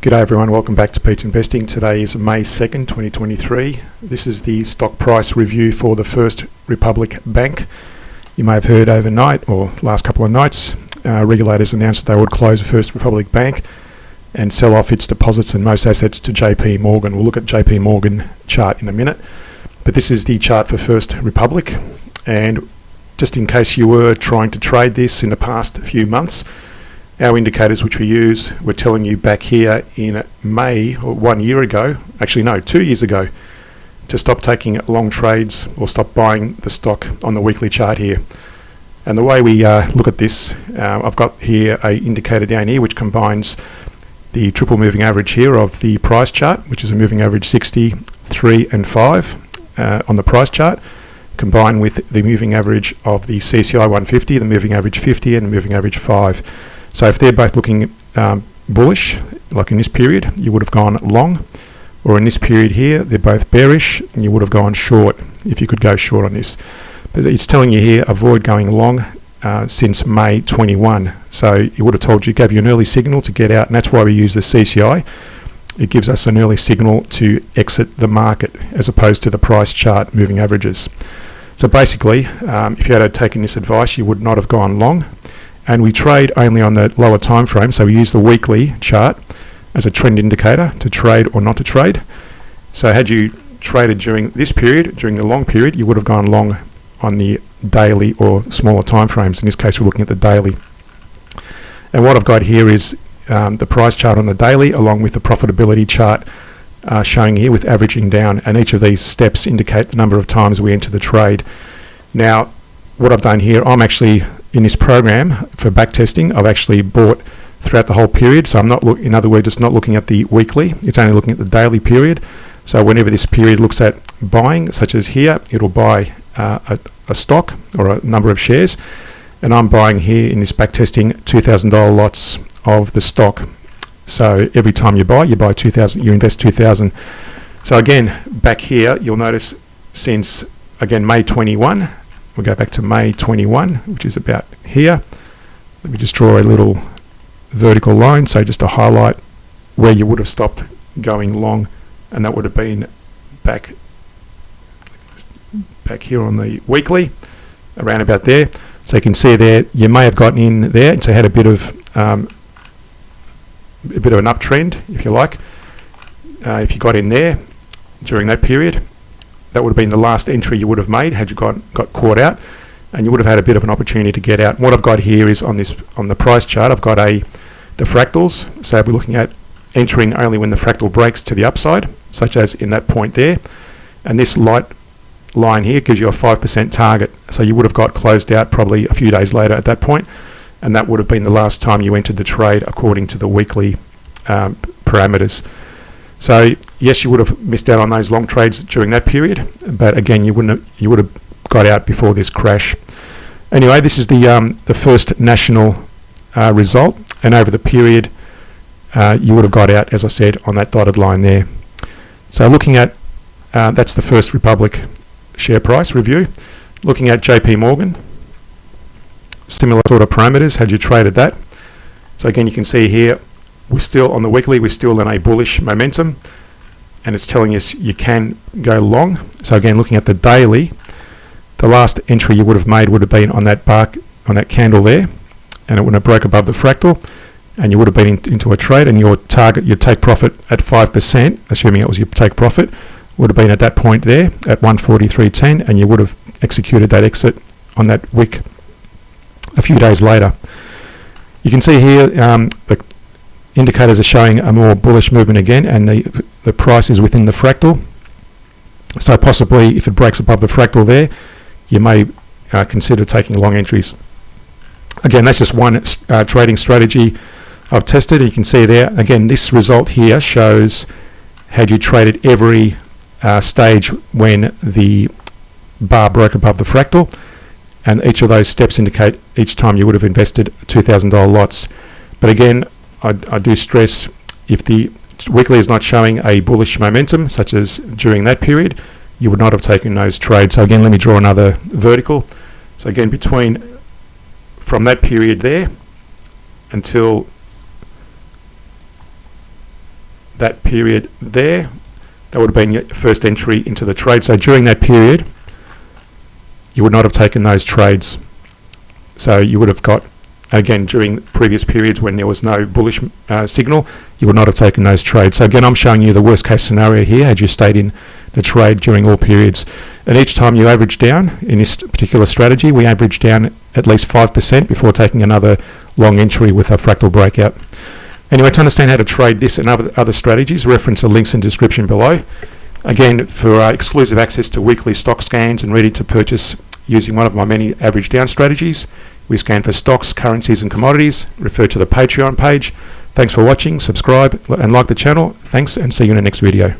G'day everyone, welcome back to Pete's Investing. Today is May 2nd, 2023. This is the stock price review for the First Republic Bank. You may have heard overnight or last couple of nights, regulators announced that they would close the First Republic Bank and sell off its deposits and most assets to JP Morgan. We'll look at JP Morgan chart in a minute, but this is the chart for First Republic. And just in case you were trying to trade this in the past few months, our indicators which we use were telling you back here in May, or 1 year ago, actually no, 2 years ago, to stop taking long trades or stop buying the stock on the weekly chart here. And the way we look at this, I've got here a indicator down here which combines the triple moving average here of the price chart, which is a moving average 60, 3 and 5 on the price chart, combined with the moving average of the CCI 150, the moving average 50 and the moving average 5. So if they're both looking bullish, like in this period, you would have gone long, or in this period here, they're both bearish, and you would have gone short if you could go short on this. But it's telling you here, avoid going long since May 21. So it would have told you, gave you an early signal to get out, and that's why we use the CCI. It gives us an early signal to exit the market, as opposed to the price chart moving averages. So basically, if you had taken this advice, you would not have gone long. And we trade only on the lower time frame, so we use the weekly chart as a trend indicator to trade or not to trade. So had you traded during this period, during the long period, you would have gone long on the daily or smaller time frames. In this case, we're looking at the daily. And what I've got here is the price chart on the daily, along with the profitability chart showing here with averaging down. And each of these steps indicate the number of times we enter the trade. Now, what I've done here, I'm actually in this program for back testing, I've actually bought throughout the whole period. So I'm not, in other words, it's not looking at the weekly, it's only looking at the daily period. So whenever this period looks at buying, such as here, it'll buy a stock or a number of shares. And I'm buying here in this back testing $2,000 lots of the stock. So every time you buy 2,000, you invest 2,000. So again, back here, you'll notice since, again, May 21, we'll go back to May 21, which is about here. Let me just draw a little vertical line, so just to highlight where you would have stopped going long, and that would have been back here on the weekly, around about there. So you can see there, you may have gotten in there, so had a bit of an uptrend, if you like. If you got in there during that period, that would have been the last entry you would have made had you got caught out, and you would have had a bit of an opportunity to get out. What I've got here is on the price chart, I've got the fractals. So we're looking at entering only when the fractal breaks to the upside, such as in that point there. And this light line here gives you a 5% target. So you would have got closed out probably a few days later at that point, and that would have been the last time you entered the trade according to the weekly parameters. So yes, you would have missed out on those long trades during that period, but again, you would have got out before this crash. Anyway, this is the First National result, and over the period, you would have got out, as I said, on that dotted line there. So looking at that's the First Republic share price review. Looking at JP Morgan, similar sort of parameters. Had you traded that? So again, you can see here, we're still on the weekly, we're still in a bullish momentum, and it's telling us you can go long. So again, looking at the daily, the last entry you would have made would have been on that candle there, and it would have broke above the fractal, and you would have been into a trade, and your target, your take profit at 5%, assuming it was your take profit, would have been at that point there at 143.10, and you would have executed that exit on that wick a few days later. You can see here the indicators are showing a more bullish movement again, and the price is within the fractal. So possibly if it breaks above the fractal there, you may consider taking long entries. Again, that's just one trading strategy I've tested. You can see there, again, this result here shows had you traded every stage when the bar broke above the fractal, and each of those steps indicate each time you would have invested $2,000 lots. But again, I do stress, if the weekly is not showing a bullish momentum, such as during that period, you would not have taken those trades. So again, let me draw another vertical. So again, from that period there until that period there, that would have been your first entry into the trade. So during that period, you would not have taken those trades. So you would have got, again, during previous periods when there was no bullish signal, you would not have taken those trades. So again, I'm showing you the worst case scenario here, had you stayed in the trade during all periods. And each time you average down, in this particular strategy, we average down at least 5% before taking another long entry with a fractal breakout. Anyway, to understand how to trade this and other strategies, reference the links in the description below. Again, for exclusive access to weekly stock scans and ready to purchase using one of my many average down strategies, we scan for stocks, currencies and commodities. Refer to the Patreon page. Thanks for watching, subscribe and like the channel. Thanks, and see you in the next video.